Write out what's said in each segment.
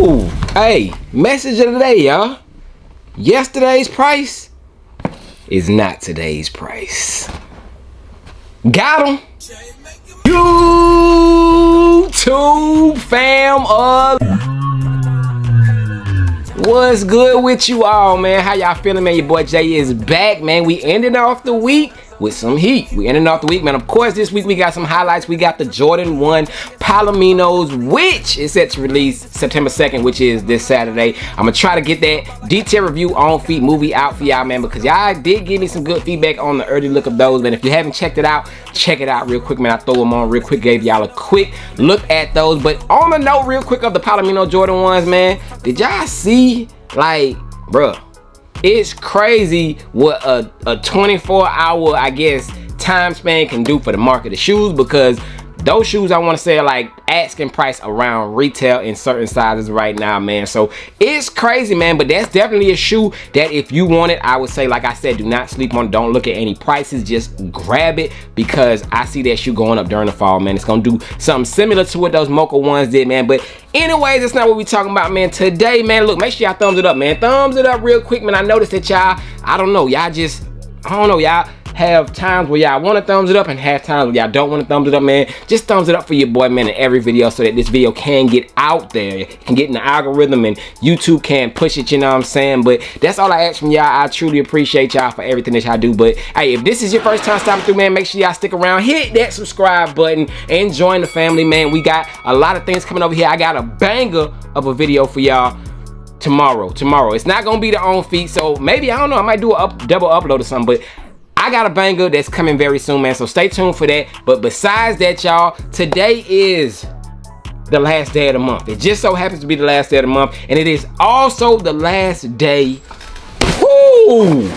Ooh, hey, message of the day, y'all. Yesterday's price is not today's price. Got him. YouTube fam of what's good with you all, man? How y'all feeling, man? Your boy Jay is back, man. We ended off the week with some heat. We ended off the week, man. Of course, this week we got some highlights. We got the Jordan 1 Palominos, which is set to release September 2nd, which is this Saturday. I'm gonna try to get that detailed review on feet movie out for y'all, man, because y'all did give me some good feedback on the early look of those, man. If you haven't checked it out, check it out real quick, man. I throw them on real quick, gave y'all a quick look at those. But on the note real quick of the Palomino Jordan 1s, man, did y'all see, like, bruh, it's crazy what a 24-hour, I guess, time span can do for the market of shoes, because those shoes, I want to say, are like asking price around retail in certain sizes right now, man. So it's crazy, man, but that's definitely a shoe that if you want it, I would say, like I said, do not sleep on it. Don't look at any prices, just grab it, because I see that shoe going up during the fall, man. It's gonna do something similar to what those Mocha ones did, man. But anyways, that's not what we talking about, man. Today, man, look, make sure y'all thumbs it up, man. Thumbs it up real quick, man. I noticed that y'all, I don't know, y'all have times where y'all want to thumbs it up and have times where y'all don't want to thumbs it up, man. Just thumbs it up for your boy, man, in every video, so that this video can get out there, it can get in the algorithm, and YouTube can push it, you know what I'm saying? But that's all I ask from y'all. I truly appreciate y'all for everything that y'all do. But hey, if this is your first time stopping through, man, make sure y'all stick around, hit that subscribe button, and join the family, man. We got a lot of things coming over here. I got a banger of a video for y'all tomorrow. It's not gonna be the on feet, so maybe, I don't know, I might do a double upload or something, but I got a banger that's coming very soon, man, so stay tuned for that. But besides that, y'all, today is the last day of the month. It just so happens to be the last day of the month, and it is also the last day, whoo,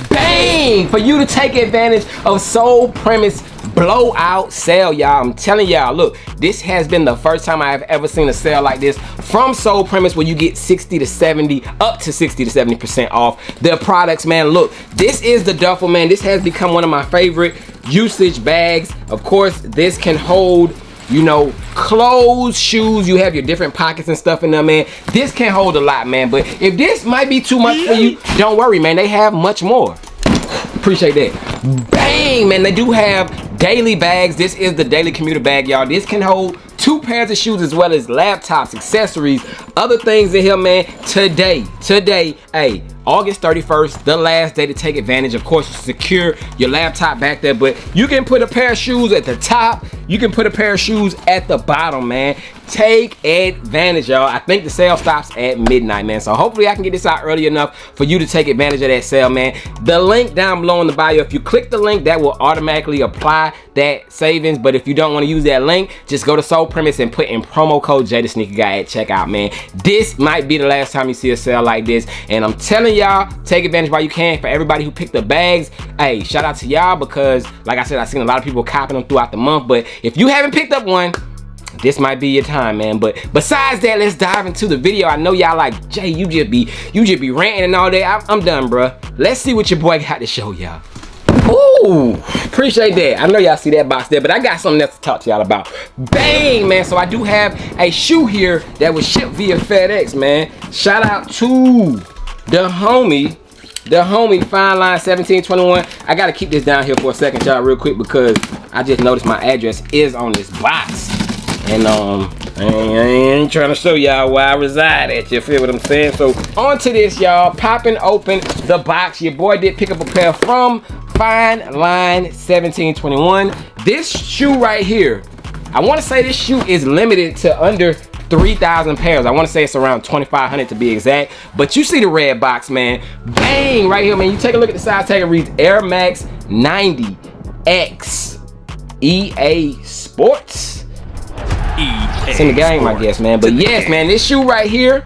bang, for you to take advantage of Soul Premise blowout sale, y'all. I'm telling y'all, look, this has been the first time I have ever seen a sale like this from Soul Premise, where you get 60 to 70, up to 60 to 70% off their products, man. Look, this is the duffel, man. This has become one of my favorite usage bags. Of course, this can hold, you know, clothes, shoes. You have your different pockets and stuff in there, man. This can hold a lot, man. But if this might be too much for you, don't worry, man. They have much more. Appreciate that. Bang, man. They do have daily bags. This is the daily commuter bag, y'all. This can hold 2 pairs of shoes, as well as laptops, accessories, other things in here, man. Today, hey, August 31st, the last day to take advantage. Of course, secure your laptop back there, but you can put a pair of shoes at the top. You can put a pair of shoes at the bottom, man. Take advantage, y'all. I think the sale stops at midnight, man. So hopefully I can get this out early enough for you to take advantage of that sale, man. The link down below in the bio, if you click the link, that will automatically apply that savings. But if you don't want to use that link, just go to Soul Premise and put in promo code JayTheSneakerGuy at checkout, man. This might be the last time you see a sale like this, and I'm telling y'all, take advantage while you can. For everybody who picked up bags, hey, shout out to y'all, because like I said, I've seen a lot of people copping them throughout the month. But if you haven't picked up one, this might be your time, man. But besides that, let's dive into the video. I know y'all like, Jay, you just be ranting and all that. I'm done, bruh. Let's see what your boy got to show y'all. Ooh, appreciate that. I know y'all see that box there, but I got something else to talk to y'all about. Bang, man. So I do have a shoe here that was shipped via FedEx, man. Shout out to the homie Fine Line 1721. I gotta keep this down here for a second, y'all, real quick, because I just noticed my address is on this box. And I ain't trying to show y'all where I reside at, you feel what I'm saying? So on to this, y'all. Popping open the box. Your boy did pick up a pair from Fine Line 1721. This shoe right here, I want to say this shoe is limited to under 3,000 pairs. I want to say it's around 2,500 to be exact. But you see the red box, man. Bang, right here, man. You take a look at the size tag. It reads Air Max 90X EA Sports. It's in the game, I guess, man. But yes, man, this shoe right here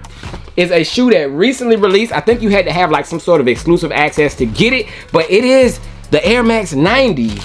is a shoe that recently released. I think you had to have like some sort of exclusive access to get it, but it is the Air Max 90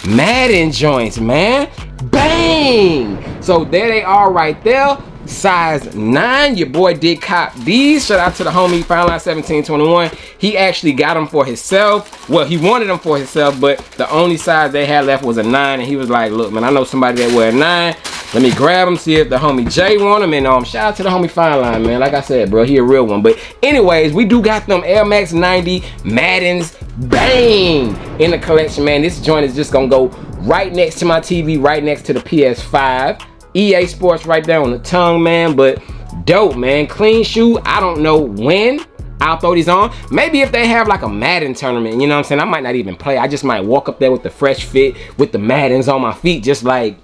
Madden joints, man. Bang! So there they are right there. Size 9. Your boy did cop these. Shout out to the homie Fine Line 1721. He actually got them for himself. Well, he wanted them for himself, but the only size they had left was a 9, and he was like, look, man, I know somebody that wear a 9. Let me grab them, see if the homie Jay want them. And shout out to the homie Fine Line, man. Like I said, bro, he a real one. But anyways, we do got them Air Max 90 Maddens bang in the collection, man. This joint is just gonna go right next to my TV, right next to the PS5. EA Sports right there on the tongue, man. But dope, man. Clean shoe. I don't know when I'll throw these on. Maybe if they have like a Madden tournament, you know what I'm saying? I might not even play. I just might walk up there with the fresh fit, with the Maddens on my feet, just like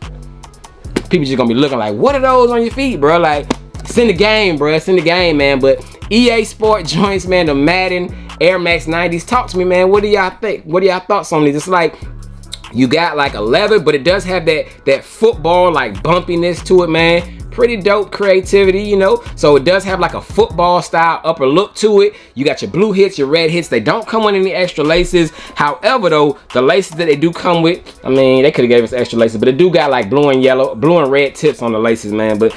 people just gonna be looking like, what are those on your feet, bro? Like, it's in the game, bro. It's in the game, man. But EA Sport joints, man, the Madden Air Max 90s. Talk to me, man. What do y'all think? What are y'all thoughts on these? It's like you got like a leather, but it does have that football like bumpiness to it, man. Pretty dope creativity, you know. So it does have like a football style upper look to it. You got your blue hits, your red hits. They don't come with any extra laces. However, though, the laces that they do come with, I mean, they could have gave us extra laces, but it do got like blue and red tips on the laces, man. But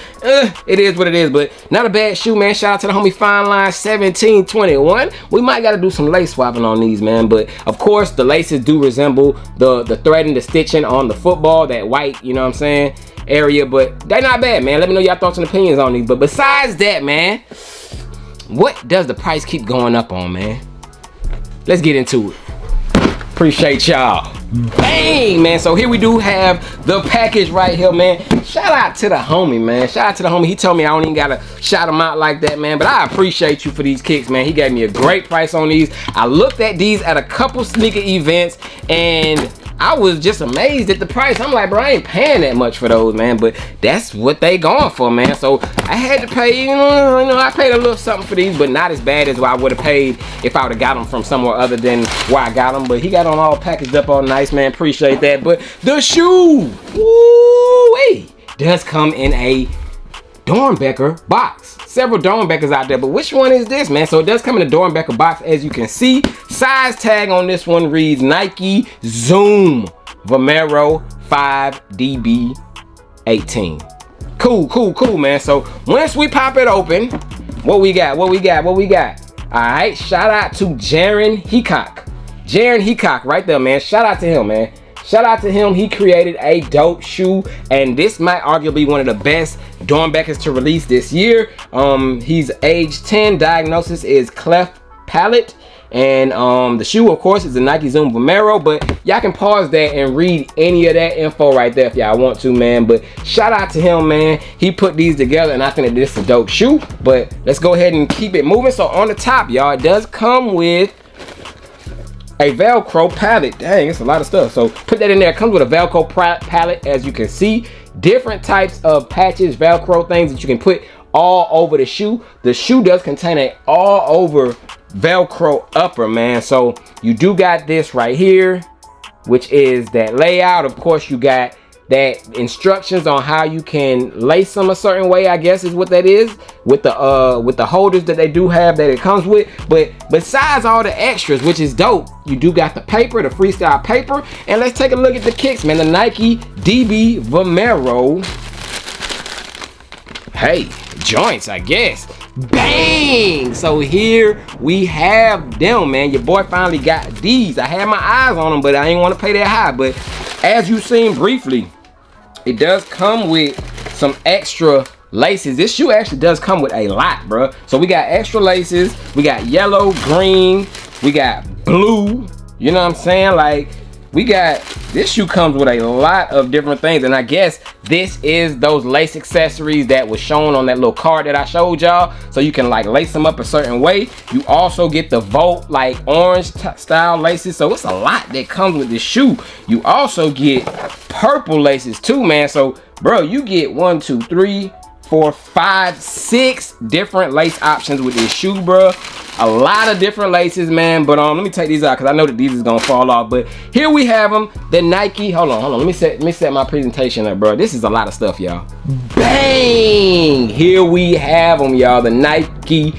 it is what it is. But not a bad shoe, man. Shout out to the homie Fine Line 1721. We might got to do some lace swapping on these, man. But of course, the laces do resemble the threading, the stitching on the football, that white, you know what I'm saying, area. But they're not bad, man. Let me know y'all thoughts and opinions on these. But besides that, man, what does the price keep going up on, man? Let's get into it. Appreciate y'all. Bang, man. So here we do have the package right here, man. Shout out to the homie, man. Shout out to the homie. He told me I don't even gotta shout him out like that, man. But I appreciate you for these kicks, man. He gave me a great price on these. I looked at these at a couple sneaker events and I was just amazed at the price. I'm like, bro, I ain't paying that much for those, man. But that's what they going for, man. So I had to pay, you know, I paid a little something for these, but not as bad as what I would have paid if I would have got them from somewhere other than where I got them. But he got them all packaged up all nice, man. Appreciate that. But the shoe, woo-wee, does come in a Dornbecker box. Several Dornbeckers out there, but which one is this, man? So it does come in a Dornbecker box, as you can see. Size tag on this one reads Nike Zoom Vomero 5DB18. Cool, man. So once we pop it open, what we got? All right, shout out to Jaren Heacock right there, man. Shout out to him, man. Shout out to him. He created a dope shoe, and this might arguably be one of the best Dornbeckers to release this year. He's age 10. Diagnosis is cleft palate. And the shoe, of course, is the Nike Zoom Vomero, but y'all can pause that and read any of that info right there if y'all want to, man. But shout out to him, man. He put these together, and I think that this is a dope shoe. But let's go ahead and keep it moving. So on the top, y'all, it does come with a Velcro palette. Dang, it's a lot of stuff. So put that in there. It comes with a Velcro palette, as you can see. Different types of patches, Velcro things that you can put all over the shoe. The shoe does contain a all over Velcro upper, man. So you do got this right here, which is that layout. Of course, you got that instructions on how you can lace them a certain way, I guess is what that is, with the holders that they do have that it comes with. But besides all the extras, which is dope, you do got the paper, the freestyle paper. And let's take a look at the kicks, man. The Nike DB Vomero, hey, joints, I guess. Bang! So here we have them, man. Your boy finally got these. I had my eyes on them, but I ain't want to pay that high. But as you've seen briefly, it does come with some extra laces. This shoe actually does come with a lot, bro. So we got extra laces. We got yellow, green. We got blue. You know what I'm saying? Like, we got, this shoe comes with a lot of different things. And I guess this is those lace accessories that was shown on that little card that I showed y'all. So you can like lace them up a certain way. You also get the Volt like orange style laces. So it's a lot that comes with this shoe. You also get purple laces too, man. So bro, you get 1, 2, 3, 4, 5, 6 different lace options with this shoe, bro. A lot of different laces, man. But let me take these out because I know that these is gonna fall off. But here we have them, the Nike. Hold on. Let me set my presentation up, bro. This is a lot of stuff, y'all. Bang! Here we have them, y'all. The Nike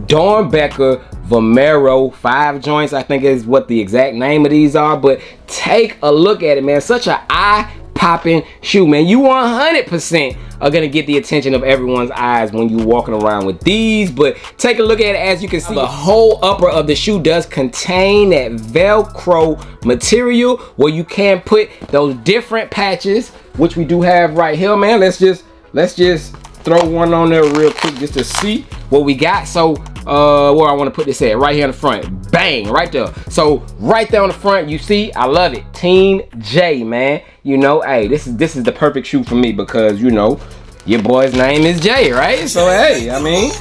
Dornbecker Vomero 5 joints, I think is what the exact name of these are. But take a look at it, man. Such an eye-popping shoe, man. You 100% are gonna get the attention of everyone's eyes when you walking around with these. But take a look at it. As you can see, the whole upper of the shoe does contain that Velcro material where you can put those different patches which we do have right here, man. Let's just throw one on there real quick just to see what we got. So where I want to put this at, right here in the front, bang, right there. So right there on the front, you see, I love it, Team J, man. You know, hey, this is the perfect shoe for me because, you know, your boy's name is Jay, right? So hey, I mean,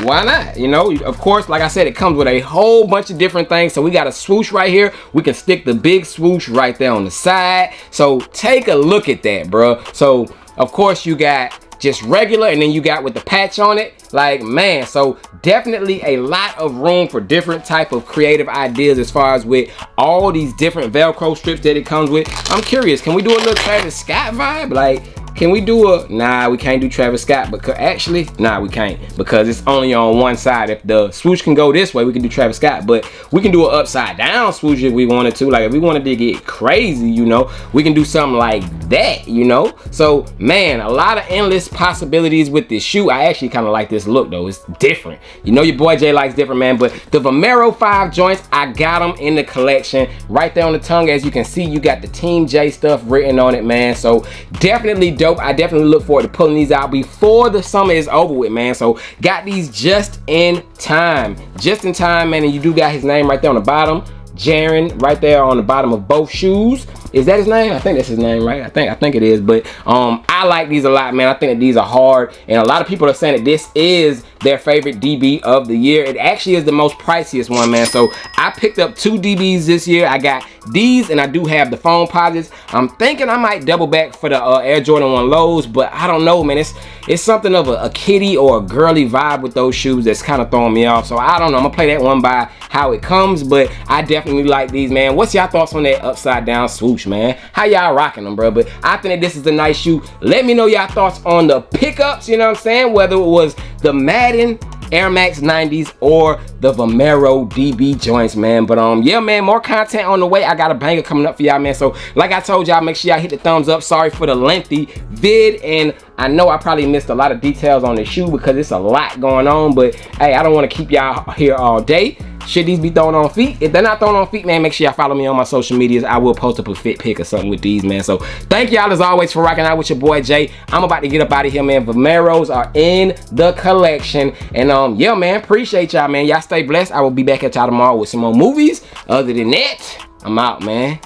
why not? You know, of course, like I said, it comes with a whole bunch of different things. So we got a swoosh right here. We can stick the big swoosh right there on the side. So take a look at that, bro. So of course you got just regular, and then you got with the patch on it. Like, man, so definitely a lot of room for different type of creative ideas as far as with all these different Velcro strips that it comes with. I'm curious, can we do a little Travis Scott vibe? Like, can we do a, nah, we can't do Travis Scott, because actually, nah, we can't, because it's only on one side. If the swoosh can go this way, we can do Travis Scott, but we can do an upside down swoosh if we wanted to. Like, if we wanted to get crazy, you know, we can do something like that, you know? So, man, a lot of endless possibilities with this shoe. I actually kind of like this look, though. It's different. You know your boy Jay likes different, man, but the Vomero 5 joints, I got them in the collection. Right there on the tongue, as you can see, you got the Team J stuff written on it, man. So, definitely dope. I definitely look forward to pulling these out before the summer is over with, man. So got these just in time, man. And you do got his name right there on the bottom, Jaren, right there on the bottom of both shoes. Is that his name? I think that's his name, right? I think it is. But I like these a lot, man. I think that these are hard, and a lot of people are saying that this is their favorite DB of the year. It actually is the most priciest one, man. So I picked up 2 DBs this year. I got these, and I do have the foam posits. I'm thinking I might double back for the Air Jordan 1 lows, but I don't know, man. It's something of a kiddie or a girly vibe with those shoes that's kind of throwing me off. So I don't know. I'm gonna play that one by how it comes, but I definitely like these, man. What's y'all thoughts on that upside down swoosh, man? How y'all rocking them, bro? But I think that this is a nice shoe. Let me know y'all thoughts on the pickups, you know what I'm saying? Whether it was the Madden Air Max 90s or the Vomero DB joints, man. But yeah, man, more content on the way. I got a banger coming up for y'all, man. So like I told y'all, make sure y'all hit the thumbs up. Sorry for the lengthy vid, and I know I probably missed a lot of details on the shoe because it's a lot going on, but hey, I don't want to keep y'all here all day. Should these be thrown on feet? If they're not thrown on feet, man, make sure y'all follow me on my social medias. I will post up a fit pic or something with these, man. So thank y'all as always for rocking out with your boy Jay. I'm about to get up out of here, man. Vomeros are in the collection, and yeah, man, appreciate y'all, man. Y'all stay blessed. I will be back at y'all tomorrow with some more movies. Other than that, I'm out, man.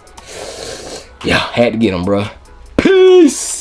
Yeah, had to get them, bro. Peace.